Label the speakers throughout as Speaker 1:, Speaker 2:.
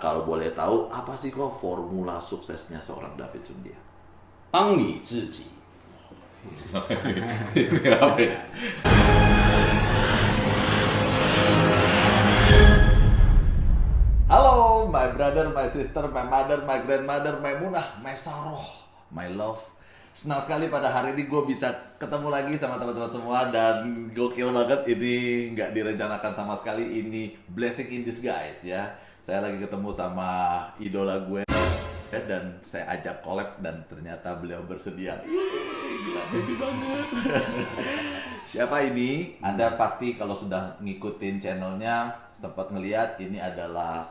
Speaker 1: kalau boleh tahu, apa sih kok formula suksesnya seorang David Sundia?
Speaker 2: 当你自己
Speaker 1: Halo, my brother, my sister, my mother, my grandmother, my munah, my saroh, my love. Senang sekali pada hari ini gue bisa ketemu lagi sama teman-teman semua dan gokil banget, ini nggak direncanakan sama sekali, ini blessing in disguise ya. Saya lagi ketemu sama idola gue dan saya ajak collab dan ternyata beliau bersedia. Gila, happy banget. Siapa ini? Anda pasti kalau sudah ngikutin channelnya sempat ngelihat ini adalah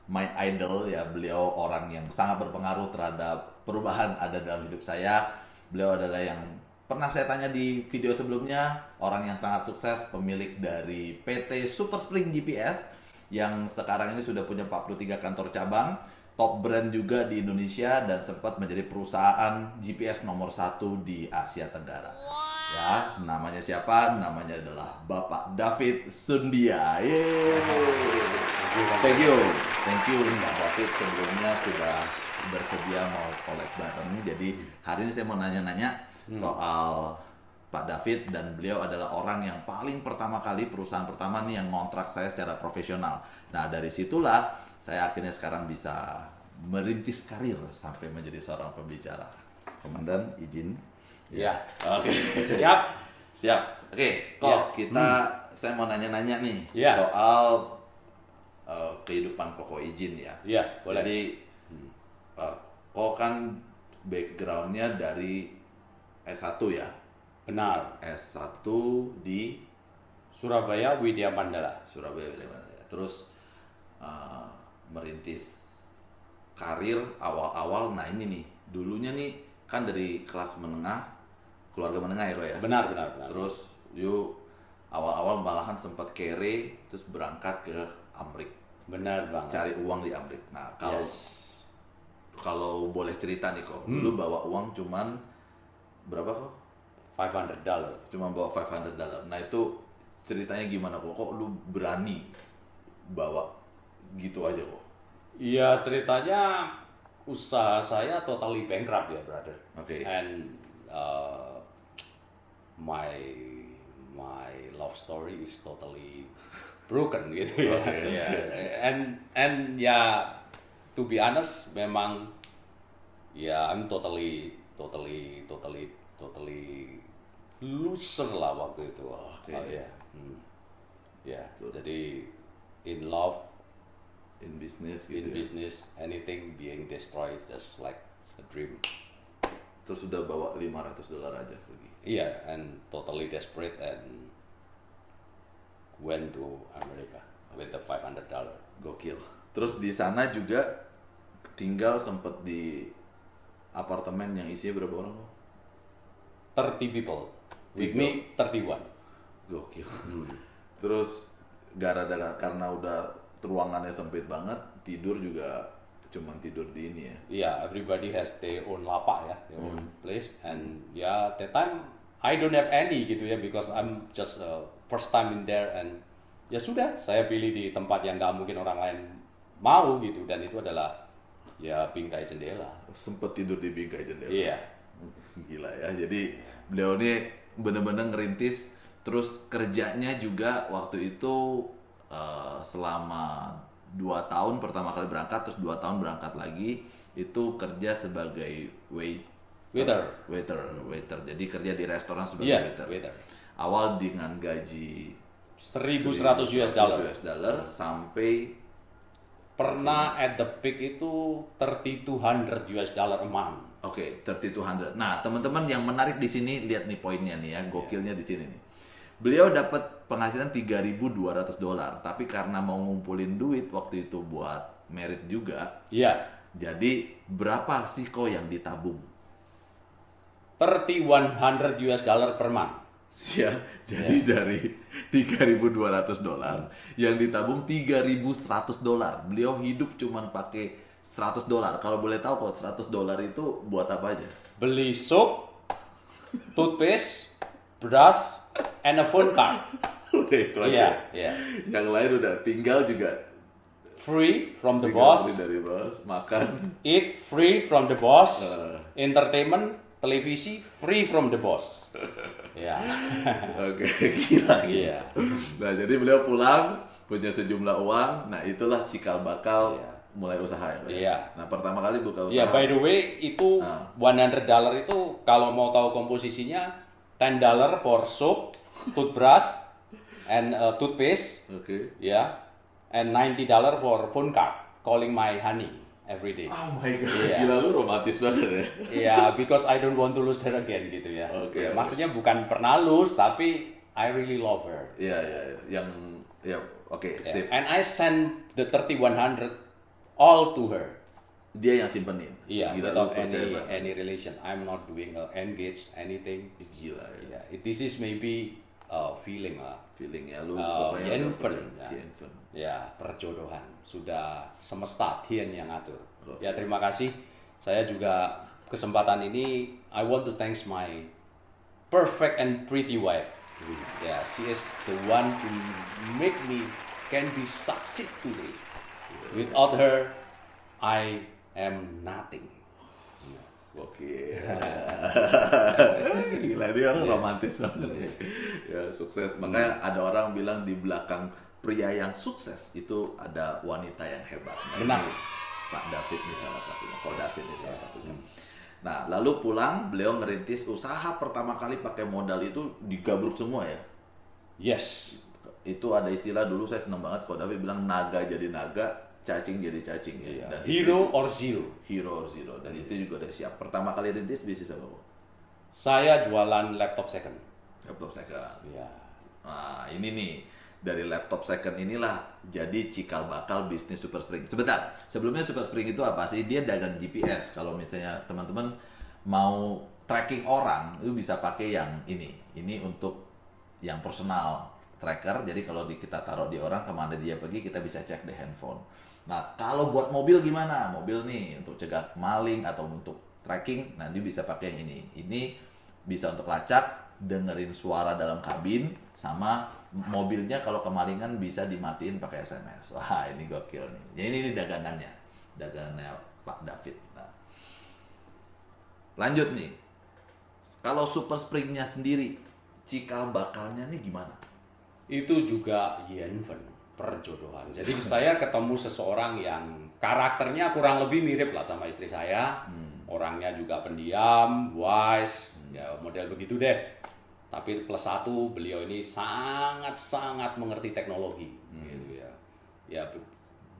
Speaker 1: my idol ya. Beliau orang yang sangat berpengaruh terhadap perubahan ada dalam hidup saya. Beliau adalah yang pernah saya tanya di video sebelumnya, orang yang sangat sukses, pemilik dari PT Super Spring GPS yang sekarang ini sudah punya 43 kantor cabang, top brand juga di Indonesia dan sempat menjadi perusahaan GPS nomor 1 di Asia Tenggara. Ya, namanya siapa? Namanya adalah Bapak David Sundia. Yeay. Thank you Mbak David sebelumnya sudah bersedia mau collab bareng. Jadi hari ini saya mau nanya-nanya soal Pak David, dan beliau adalah orang yang paling pertama kali, perusahaan pertama nih yang ngontrak saya secara profesional. Nah dari situlah saya akhirnya sekarang bisa merintis karir sampai menjadi seorang pembicara. Komandan izin.
Speaker 2: Ya.
Speaker 1: Oke.
Speaker 2: Siap.
Speaker 1: Oke, kok kita saya mau nanya-nanya nih
Speaker 2: Ya.
Speaker 1: soal kehidupan pokok izin ya.
Speaker 2: Iya, boleh.
Speaker 1: Jadi kok kan backgroundnya dari S1 ya.
Speaker 2: Benar.
Speaker 1: S1 di
Speaker 2: Surabaya Widya Mandala.
Speaker 1: Surabaya. Terus merintis karir awal-awal. Nah ini nih, dulunya nih kan dari kelas menengah, keluarga menengah ya kok ya.
Speaker 2: Benar.
Speaker 1: Terus yuk awal-awal malahan sempat kere, terus berangkat ke Amrik,
Speaker 2: Benar banget.
Speaker 1: cari uang di Amrik. Nah kalau
Speaker 2: Yes.
Speaker 1: kalau boleh cerita nih kok, dulu bawa uang cuman berapa kok?
Speaker 2: $500.
Speaker 1: Cuma bawa $500. Nah itu ceritanya gimana kok? Kok lu berani bawa gitu aja kok?
Speaker 2: Iya, ceritanya usaha saya totally bankrupt ya, brother.
Speaker 1: Oke.
Speaker 2: And my love story is totally broken gitu ya.
Speaker 1: Oke.
Speaker 2: And ya, to be honest, memang ya I'm totally loser lah waktu itu.
Speaker 1: Oke.
Speaker 2: Ya. Ya, jadi in love,
Speaker 1: In business gitu
Speaker 2: in
Speaker 1: ya.
Speaker 2: business, anything being destroyed just like a dream.
Speaker 1: Terus udah bawa $500 aja pergi.
Speaker 2: Iya, and totally desperate and went to America with the $500.
Speaker 1: Gokil. Terus di sana juga tinggal sempet di apartemen yang isinya berapa orang kok?
Speaker 2: 30 people. With me, 31.
Speaker 1: Gokil. Terus gara-gara karena udah ruangannya sempit banget, tidur juga cuman tidur di ini ya.
Speaker 2: Yeah, everybody has their own lapak ya, their own place, and yeah, that time I don't have any gitu ya, because I'm just first time in there, and ya sudah, saya pilih di tempat yang nggak mungkin orang lain mau gitu, dan itu adalah ya bingkai jendela.
Speaker 1: Sempet tidur di bingkai jendela.
Speaker 2: Iya.
Speaker 1: Gila ya. Jadi beliau ini bener-bener ngerintis, terus kerjanya juga waktu itu selama 2 tahun pertama kali berangkat, terus 2 tahun berangkat lagi, itu kerja sebagai waiter. Jadi kerja di restoran sebagai waiter. Awal dengan gaji $1.100 sampai
Speaker 2: pernah at the peak itu $3,200 a month.
Speaker 1: Oke, 3,200. Nah, teman-teman yang menarik di sini, lihat nih poinnya nih ya, gokilnya di sini nih. Beliau dapat penghasilan $3.200, tapi karena mau ngumpulin duit waktu itu buat merit juga.
Speaker 2: Iya.
Speaker 1: Jadi berapa sih kok yang ditabung?
Speaker 2: $3,100 per month.
Speaker 1: Ya, jadi dari $3.200 yang ditabung $3.100. Beliau hidup cuman pakai $100. Kalau boleh tahu kok $100 itu buat apa aja?
Speaker 2: Beli sup, toothpaste, brush, and a phone card.
Speaker 1: Udah itu aja.
Speaker 2: Iya.
Speaker 1: Yang lain udah tinggal juga
Speaker 2: free from the
Speaker 1: Tinggal
Speaker 2: boss,
Speaker 1: beli dari bos, makan.
Speaker 2: eat free from the boss, entertainment, televisi free from the boss. Ya.
Speaker 1: Oke, gila.
Speaker 2: Iya.
Speaker 1: Nah, jadi beliau pulang punya sejumlah uang. Nah, itulah cikal bakal
Speaker 2: Iya.
Speaker 1: mulai usaha ya, Pak?
Speaker 2: Iya.
Speaker 1: Nah, pertama kali buka usaha.
Speaker 2: Ya, by the way, itu $100 itu kalau mau tahu komposisinya, $10 for soap, toothbrush, and toothpaste,
Speaker 1: Oke.
Speaker 2: ya, and $90 for phone card, calling my honey every day.
Speaker 1: Oh my god,
Speaker 2: Iya.
Speaker 1: gila lu romantis banget ya.
Speaker 2: Ya, because I don't want to lose her again gitu ya.
Speaker 1: Oke.
Speaker 2: Ya, maksudnya bukan pernah lose, tapi I really love her.
Speaker 1: Iya, iya, iya. Yang ya oke,
Speaker 2: Ya.
Speaker 1: sip.
Speaker 2: And I send the 3100 all to her.
Speaker 1: Dia yang simpenin.
Speaker 2: Iya,
Speaker 1: Gila,
Speaker 2: without
Speaker 1: lu percaya banget.
Speaker 2: any relation. I'm not doing engage anything.
Speaker 1: Gila ya.
Speaker 2: Yeah, this is maybe feeling lah.
Speaker 1: Feelingnya lu pokoknya udah
Speaker 2: Yenfen,
Speaker 1: percaya.
Speaker 2: ya.
Speaker 1: Yenfen.
Speaker 2: Ya, perjodohan. Sudah semesta Tien yang ngatur.
Speaker 1: Oke.
Speaker 2: Ya, terima kasih. Saya juga kesempatan ini I want to thanks my perfect and pretty wife. Ya, she is the one to make me can be succeed today. Without her, I am nothing.
Speaker 1: Oke. Gila dia orang romantis banget ya. Ya, sukses. Makanya ada orang bilang di belakang pria yang sukses itu ada wanita yang hebat. Nah,
Speaker 2: Benar.
Speaker 1: ini Pak David nih salah satunya. Ko David nih salah satunya. Nah, lalu pulang beliau ngerintis usaha pertama kali pakai modal itu digabruk semua ya.
Speaker 2: Yes.
Speaker 1: Itu ada istilah dulu saya seneng banget Ko David bilang naga jadi naga, cacing jadi cacing ya.
Speaker 2: Iya.
Speaker 1: Dan
Speaker 2: Hero or zero.
Speaker 1: hero or zero. Dan itu juga udah siap. Pertama kali rintis bisnis apa? Ko?
Speaker 2: Saya jualan laptop second.
Speaker 1: Laptop second.
Speaker 2: Ya.
Speaker 1: Nah, ini nih dari laptop second inilah jadi cikal bakal bisnis Super Spring. Sebentar, sebelumnya Super Spring itu apa sih? Dia dagang GPS. Kalau misalnya teman-teman mau tracking orang, itu bisa pakai yang ini. Ini untuk yang personal tracker. Jadi kalau kita taruh di orang kemana dia pergi, kita bisa cek di handphone. Nah, kalau buat mobil gimana? Mobil nih untuk cegah maling atau untuk tracking, nanti bisa pakai yang ini. Ini bisa untuk lacak, dengerin suara dalam kabin, sama mobilnya kalau kemalingan bisa dimatiin pakai SMS. Wah, ini gokil nih. Jadi ini dagangannya Pak David. Nah, lanjut nih. Kalau Super Spring-nya sendiri, cikal bakalnya nih gimana?
Speaker 2: Itu juga Yenfen, perjodohan. Jadi saya ketemu seseorang yang karakternya kurang lebih mirip lah sama istri saya. Orangnya juga pendiam, wise, ya model begitu deh. Tapi plus satu, beliau ini sangat-sangat mengerti teknologi. Gitu ya. Ya,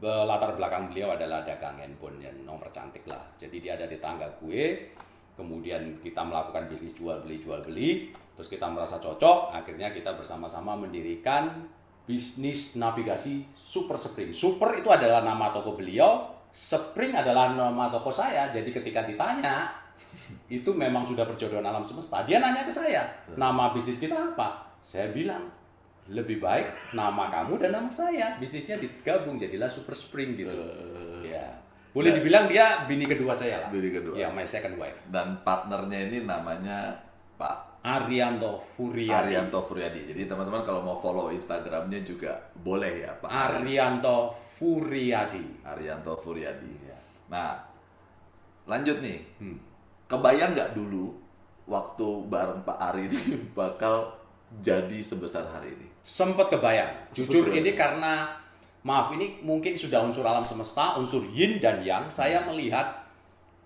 Speaker 2: latar belakang beliau adalah dagang handphone yang nomor cantik lah. Jadi dia ada di tangga gue. Kemudian kita melakukan bisnis jual beli, terus kita merasa cocok, akhirnya kita bersama-sama mendirikan bisnis navigasi Super Spring. Super itu adalah nama toko beliau, Spring adalah nama toko saya. Jadi ketika ditanya, itu memang sudah perjodohan alam semesta. Dia nanya ke saya, nama bisnis kita apa? Saya bilang, lebih baik nama kamu dan nama saya. Bisnisnya digabung, jadilah Super Spring gitu. Ya. Boleh dibilang dia bini kedua saya lah.
Speaker 1: Bini kedua.
Speaker 2: Ya, my second wife.
Speaker 1: Dan partnernya ini namanya Pak
Speaker 2: Arianto Furyadi.
Speaker 1: Arianto Furyadi. Jadi teman-teman kalau mau follow Instagramnya juga boleh ya Pak.
Speaker 2: Arianto Furyadi.
Speaker 1: Arianto Furyadi.
Speaker 2: Ya.
Speaker 1: Nah, lanjut nih. Kebayang nggak dulu waktu bareng Pak Ari ini bakal jadi sebesar hari ini?
Speaker 2: Sempat kebayang. Jujur ini karena maaf, ini mungkin sudah unsur alam semesta, unsur yin dan yang. Saya melihat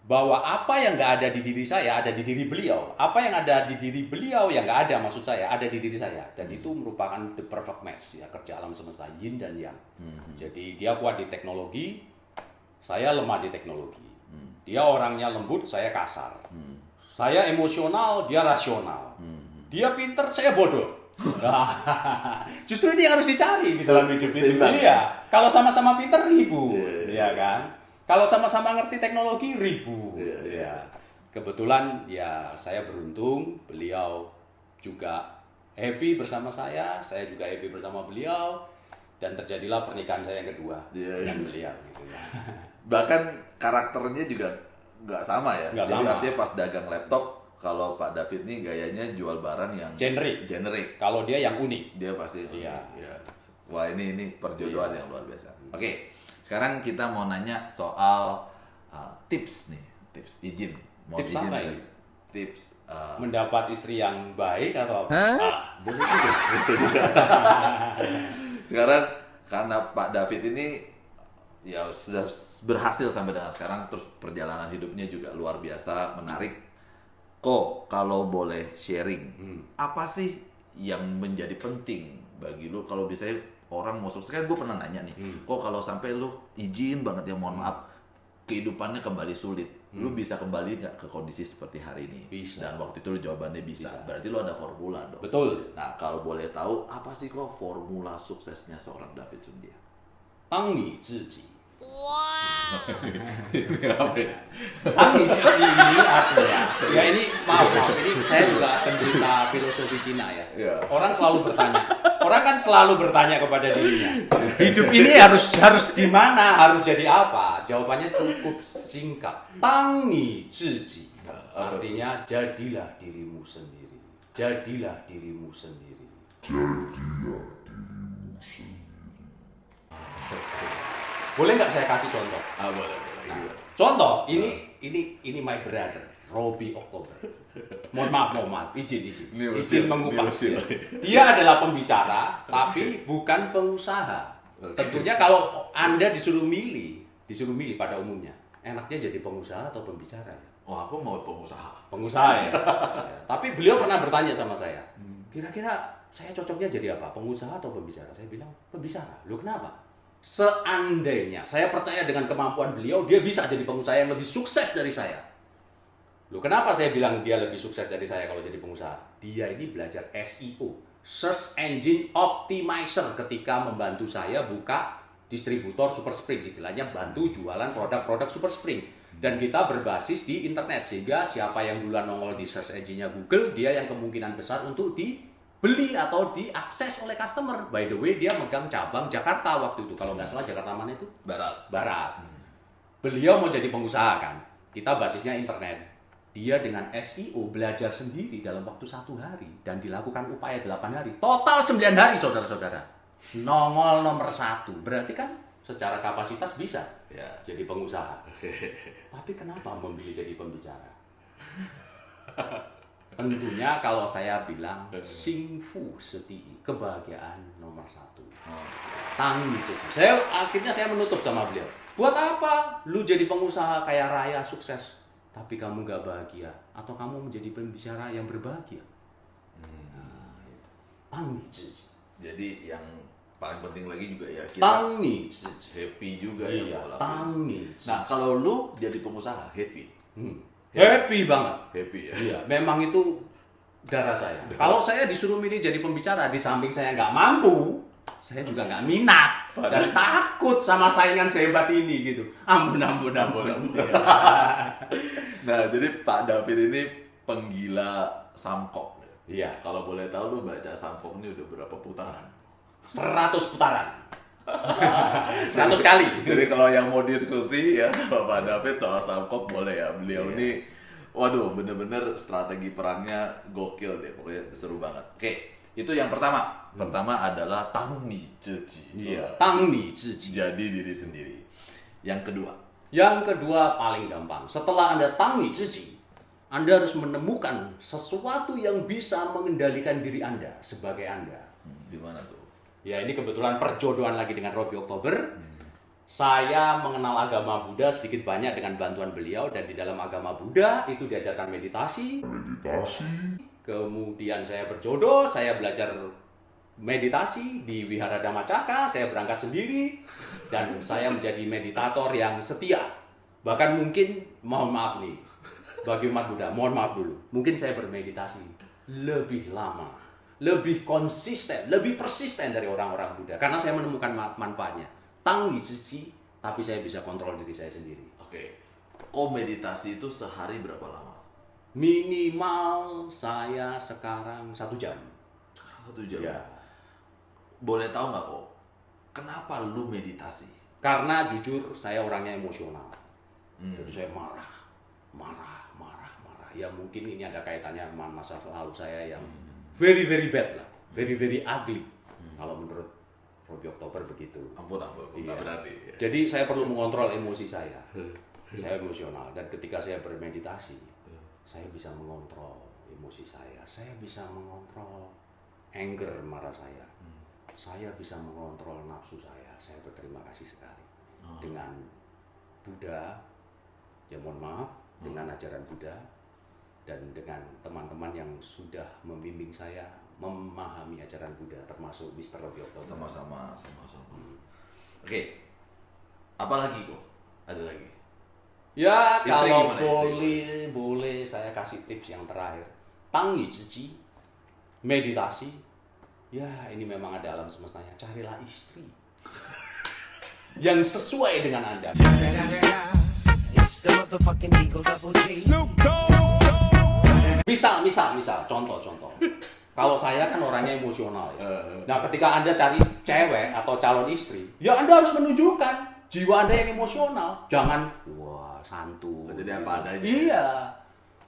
Speaker 2: bahwa apa yang nggak ada di diri saya, ada di diri beliau. Apa yang ada di diri beliau yang nggak ada, maksud saya, ada di diri saya. Dan itu merupakan the perfect match, ya, kerja alam semesta, yin dan yang. Jadi dia kuat di teknologi, saya lemah di teknologi. Dia orangnya lembut, saya kasar. Saya emosional, dia rasional. Dia pinter, saya bodoh. Justru ini yang harus dicari di dalam hidup itu. Iya. Kalau sama-sama pinter ribu, ya kan? Kalau sama-sama ngerti teknologi ribu. Ya. Kebetulan ya saya beruntung, beliau juga happy bersama saya juga happy bersama beliau, dan terjadilah pernikahan saya yang kedua dengan beliau gitu ya.
Speaker 1: Bahkan karakternya juga nggak sama ya.
Speaker 2: Nggak
Speaker 1: Jadi
Speaker 2: sama.
Speaker 1: artinya pas dagang laptop, kalau Pak David nih gayanya jual barang yang
Speaker 2: Generic.
Speaker 1: Kalau
Speaker 2: Kalau dia yang unik.
Speaker 1: dia pasti
Speaker 2: Iya.
Speaker 1: ya. Wah, ini perjodohan yang luar biasa. Oke. Sekarang kita mau nanya soal tips nih, tips izin. Mau
Speaker 2: Tips
Speaker 1: izin
Speaker 2: apa
Speaker 1: nggak?
Speaker 2: ini?
Speaker 1: Tips
Speaker 2: Mendapat istri yang baik atau apa?
Speaker 1: boleh juga. Sekarang karena Pak David ini ya sudah berhasil sampai dengan sekarang, terus perjalanan hidupnya juga luar biasa menarik. Kok kalau boleh sharing, apa sih yang menjadi penting bagi lu kalau biasanya orang mau sukses? Kan gue pernah nanya nih, kok kalau sampai lu izin banget ya, mohon maaf, kehidupannya kembali sulit, lu bisa kembali nggak ke kondisi seperti hari ini?
Speaker 2: Bisa.
Speaker 1: Dan waktu itu lu jawabannya bisa. Berarti lu ada formula dong.
Speaker 2: Betul.
Speaker 1: Nah, kalau boleh tahu, apa sih kok formula suksesnya seorang David Sundia?
Speaker 2: 当你自己
Speaker 1: Apa ya?
Speaker 2: Tangni Cici ini artinya, ya ini maaf, ini saya juga pencinta filosofi Cina ya.
Speaker 1: Ya.
Speaker 2: Orang kan selalu bertanya kepada dirinya, hidup ini harus gimana, harus jadi apa? Jawabannya cukup singkat, Tangni Cici. Artinya jadilah dirimu sendiri, jadilah dirimu sendiri. Boleh nggak saya kasih contoh?
Speaker 1: Boleh.
Speaker 2: Nah, contoh, ini my brother, Robi Oktober. Mohon maaf, izin
Speaker 1: Ini usil,
Speaker 2: mengupas.
Speaker 1: ini usil.
Speaker 2: Dia adalah pembicara, tapi bukan pengusaha. Tentunya kalau Anda disuruh milih pada umumnya, enaknya jadi pengusaha atau pembicara ya?
Speaker 1: Oh, aku mau pengusaha.
Speaker 2: Pengusaha ya. Ya. Tapi beliau pernah bertanya sama saya, kira-kira saya cocoknya jadi apa? Pengusaha atau pembicara? Saya bilang pembicara. Loh kenapa? Seandainya saya percaya dengan kemampuan beliau, dia bisa jadi pengusaha yang lebih sukses dari saya. Loh kenapa saya bilang dia lebih sukses dari saya kalau jadi pengusaha? Dia ini belajar SEO, Search Engine Optimizer, ketika membantu saya buka distributor Super Spring, istilahnya bantu jualan produk-produk Super Spring. Dan kita berbasis di internet, sehingga siapa yang duluan nongol di search engine-nya Google, dia yang kemungkinan besar untuk dibeli atau diakses oleh customer. By the way, dia megang cabang Jakarta waktu itu, kalau nggak salah Jakarta mana itu? Barat. Beliau mau jadi pengusaha kan, kita basisnya internet. Dia dengan SEO belajar sendiri dalam waktu 1 hari, dan dilakukan upaya 8 hari, total 9 hari saudara-saudara. Nongol nomor 1, berarti kan secara kapasitas bisa
Speaker 1: Ya.
Speaker 2: jadi pengusaha. Tapi kenapa memilih jadi pembicara? Tentunya kalau saya bilang Singfu Seti, kebahagiaan nomor 1. Tangni Cici. Akhirnya saya menutup sama beliau. Buat apa lu jadi pengusaha kaya raya sukses, tapi kamu nggak bahagia? Atau kamu menjadi pembicara yang berbahagia? Tangni Cici.
Speaker 1: Jadi yang paling penting lagi juga ya kita
Speaker 2: Tangni Cici.
Speaker 1: happy juga
Speaker 2: Iya,
Speaker 1: ya mau lakuin.
Speaker 2: Tangni Cici.
Speaker 1: Nah, kalau lu jadi pengusaha happy.
Speaker 2: Happy banget.
Speaker 1: Happy ya.
Speaker 2: Iya, memang itu darah saya. Kalau saya disuruh milih jadi pembicara, di samping saya nggak mampu, saya juga nggak minat dan takut sama saingan sehebat ini gitu. Ampun.
Speaker 1: Nah, jadi Pak David ini penggila samkok.
Speaker 2: Iya,
Speaker 1: Kalau boleh tahu lu baca samkok ini udah berapa putaran?
Speaker 2: 100 putaran. 100 kali.
Speaker 1: Jadi kalau yang mau diskusi ya sama Pak David soal samkok boleh ya. Beliau ini waduh bener-bener strategi perangnya gokil deh. Pokoknya seru banget. Oke, itu yang pertama. Pertama adalah Tangni Cici.
Speaker 2: Iya, Tangni Cici.
Speaker 1: Jadi diri sendiri. Yang kedua.
Speaker 2: Yang kedua paling gampang. Setelah Anda Tangni Cici, Anda harus menemukan sesuatu yang bisa mengendalikan diri Anda sebagai Anda.
Speaker 1: Gimana tuh?
Speaker 2: Ya ini kebetulan perjodohan lagi dengan Robi Oktober. Saya mengenal agama Buddha sedikit banyak dengan bantuan beliau, dan di dalam agama Buddha itu diajarkan meditasi. Kemudian saya berjodoh, saya belajar meditasi di Wihara Dhammacakka, saya berangkat sendiri, dan saya menjadi meditator yang setia. Bahkan mungkin, mohon maaf nih, bagi umat Buddha, mohon maaf dulu, mungkin saya bermeditasi lebih lama, lebih konsisten, lebih persisten dari orang-orang Buddha, karena saya menemukan manfaatnya. Tangni Cici, tapi saya bisa kontrol diri saya sendiri.
Speaker 1: Oke. Kok meditasi itu sehari berapa lama?
Speaker 2: Minimal saya sekarang 1 jam.
Speaker 1: 1 jam.
Speaker 2: Ya.
Speaker 1: Boleh tahu nggak kok? Kenapa lu meditasi?
Speaker 2: Karena jujur saya orangnya emosional. Jadi saya marah. Ya mungkin ini ada kaitannya sama masa lalu saya yang very bad lah, very ugly. Kalau menurut Robby Oktober begitu.
Speaker 1: Ampun, nggak berani.
Speaker 2: Jadi saya perlu mengontrol emosi saya. Saya emosional dan ketika saya bermeditasi, saya bisa mengontrol emosi saya. Saya bisa mengontrol anger marah saya. Saya bisa mengontrol nafsu saya. Saya berterima kasih sekali dengan Buddha. Ya mohon maaf dengan ajaran Buddha dan dengan teman-teman yang sudah membimbing saya memahami ajaran Buddha termasuk Mr. Robby Oktober.
Speaker 1: Sama-sama. Oke. Apa lagi kok? Ada lagi?
Speaker 2: Ya,
Speaker 1: Istri
Speaker 2: kalau
Speaker 1: gimana,
Speaker 2: boleh saya kasih tips yang terakhir. Tangi cici, meditasi. Ya, ini memang ada alam semestanya. Carilah istri yang sesuai dengan Anda. Misal, contoh. Kalau saya kan orangnya emosional ya. Nah, ketika Anda cari cewek atau calon istri, ya Anda harus menunjukkan jiwa Anda yang emosional. Jangan, wah, santun.
Speaker 1: Jadi apa adanya.
Speaker 2: Iya.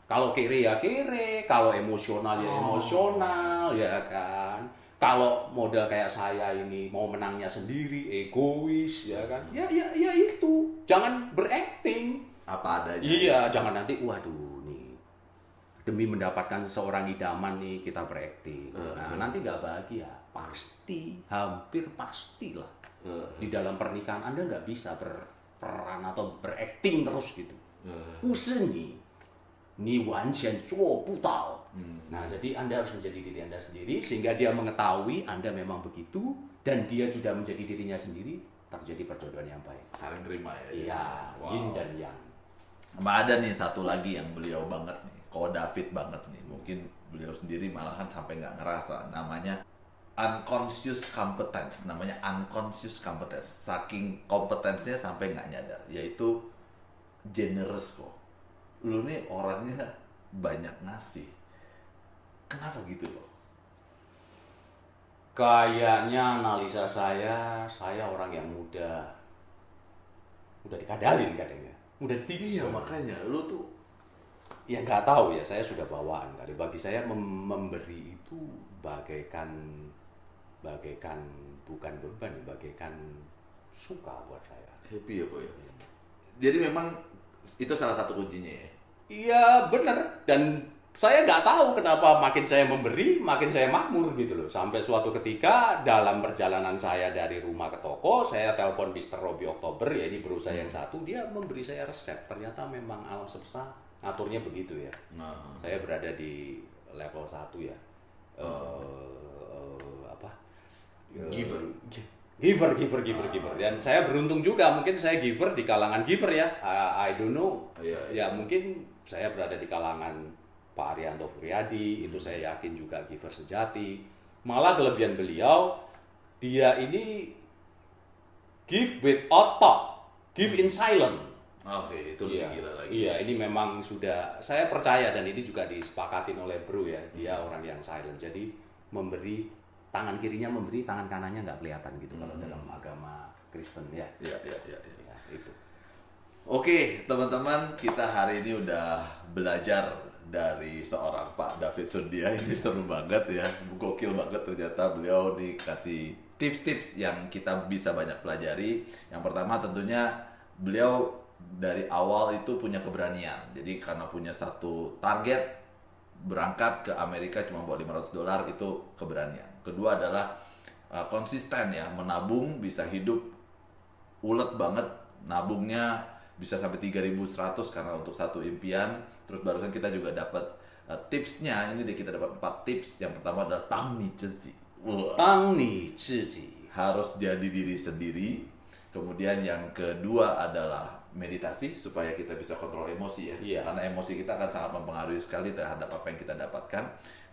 Speaker 2: Kalau kere ya kere, kalau emosional ya emosional, ya kan. Kalau model kayak saya ini mau menangnya sendiri, egois, ya kan. Ya itu. Jangan berakting.
Speaker 1: Apa adanya.
Speaker 2: Iya, jangan nanti waduh nih. Demi mendapatkan seorang idaman nih kita berakting. Nah, nanti nggak bahagia. Pasti, hampir pastilah. Di dalam pernikahan Anda nggak bisa berperan atau berakting terus gitu. 不是你完全做不到. Nah, jadi Anda harus menjadi diri Anda sendiri sehingga dia mengetahui Anda memang begitu dan dia sudah menjadi dirinya sendiri, terjadi perjodohan yang baik.
Speaker 1: Saling terima ya.
Speaker 2: Iya, yin dan yang.
Speaker 1: Sama ada nih satu lagi yang beliau banget nih, Ko David banget nih. Mungkin beliau sendiri malahan sampai nggak ngerasa. Namanya unconscious competence. Namanya unconscious competence. Saking kompetensnya sampai nggak nyadar. Yaitu generous kok. Lu nih orangnya banyak ngasih. Kenapa gitu loh?
Speaker 2: Kayaknya analisa saya orang yang mudah dikadalin katanya. Mudah
Speaker 1: Iya, makanya lu tuh
Speaker 2: ya nggak tahu ya, saya sudah bawaan kali. Bagi saya memberi itu bagaikan bukan beban, bagaikan suka buat saya.
Speaker 1: happy ya kok ya. Jadi memang itu salah satu kuncinya ya.
Speaker 2: Iya benar, dan saya nggak tahu kenapa makin saya memberi makin saya makmur gitu loh. Sampai suatu ketika dalam perjalanan saya dari rumah ke toko, saya telepon Mr. Robby Oktober, ya ini bro saya yang satu, dia memberi saya resep. Ternyata memang alam semesta ngaturnya begitu ya. Saya berada di level 1 ya. Giver. Dan saya beruntung juga, mungkin saya giver di kalangan giver ya. I don't know. Ya mungkin saya berada di kalangan Pak Arianto Furyadi, itu saya yakin juga giver sejati. Malah kelebihan beliau, dia ini give without talk, give in silent.
Speaker 1: Oke, itu lebih gila lagi.
Speaker 2: Iya, ini memang sudah, saya percaya dan ini juga disepakatin oleh bro ya. Dia orang yang silent, jadi memberi, tangan kirinya memberi, tangan kanannya nggak kelihatan gitu kalau dalam agama Kristen ya.
Speaker 1: Iya.
Speaker 2: Ya, itu.
Speaker 1: Oke, teman-teman, kita hari ini udah belajar dari seorang Pak David Sundia. Ini seru banget ya, gokil banget ternyata beliau dikasih tips-tips yang kita bisa banyak pelajari. Yang pertama tentunya beliau dari awal itu punya keberanian. Jadi karena punya satu target, berangkat ke Amerika cuma bawa $500 itu keberanian. Kedua adalah konsisten ya, menabung, bisa hidup ulet banget nabungnya, bisa sampai 3.100 karena untuk satu impian. Terus barusan kita juga dapat tipsnya. Ini kita dapat 4 tips. Yang pertama adalah tang ni zhi.
Speaker 2: Tang ni zhi.
Speaker 1: Harus jadi diri sendiri. Kemudian yang kedua adalah meditasi supaya kita bisa kontrol emosi ya.
Speaker 2: Iya.
Speaker 1: Karena emosi kita akan sangat mempengaruhi sekali terhadap apa yang kita dapatkan.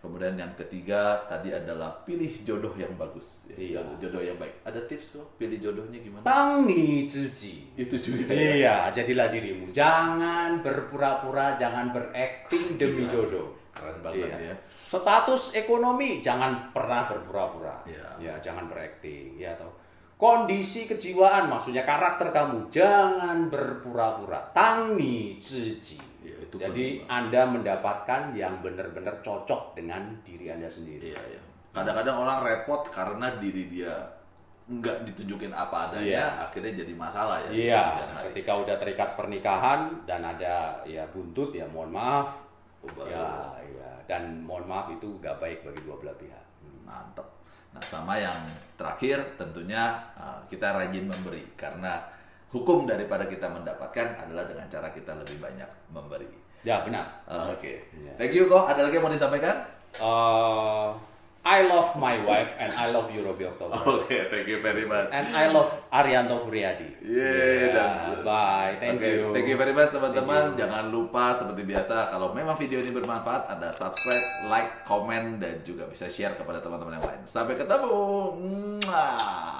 Speaker 1: Kemudian yang ketiga tadi adalah pilih jodoh yang bagus.
Speaker 2: Iya.
Speaker 1: Jodoh yang baik. Ada tips kok pilih jodohnya gimana?
Speaker 2: Tang ni zhi.
Speaker 1: Itu juga.
Speaker 2: Iya, jadilah dirimu. Jangan berpura-pura, jangan berakting demi jodoh.
Speaker 1: Keren banget ya.
Speaker 2: Status ekonomi jangan pernah berpura-pura.
Speaker 1: Iya.
Speaker 2: Ya, jangan berakting, ya toh. Kondisi kejiwaan, maksudnya karakter kamu, jangan berpura-pura. Tang ni zhi.
Speaker 1: Ya, itu
Speaker 2: jadi
Speaker 1: penting.
Speaker 2: Anda mendapatkan yang benar-benar cocok dengan diri Anda sendiri.
Speaker 1: Iya. Kadang-kadang orang repot karena diri dia nggak ditunjukin apa adanya,
Speaker 2: Iya.
Speaker 1: akhirnya jadi masalah ya. di
Speaker 2: Iya,
Speaker 1: kemudian hari.
Speaker 2: ketika udah terikat pernikahan dan ada ya buntut ya mohon maaf.
Speaker 1: Baru.
Speaker 2: Ya, dan mohon maaf itu nggak baik bagi dua belah pihak.
Speaker 1: Mantap. Nah, sama yang terakhir tentunya kita rajin memberi karena hukum daripada kita mendapatkan adalah dengan cara kita lebih banyak memberi.
Speaker 2: Ya benar.
Speaker 1: Oke.
Speaker 2: Iya.
Speaker 1: Thank you kok. Ada lagi yang mau disampaikan?
Speaker 2: I love my wife and I love you Robby Oktober.
Speaker 1: Oke, thank you very much.
Speaker 2: And I love Arianto Furyadi.
Speaker 1: Yeay,
Speaker 2: Yeah, bye. Thank
Speaker 1: Oke,
Speaker 2: you.
Speaker 1: thank you very much teman-teman. Jangan lupa seperti biasa kalau memang video ini bermanfaat, ada subscribe, like, komen, dan juga bisa share kepada teman-teman yang lain. Sampai ketemu. Mwah.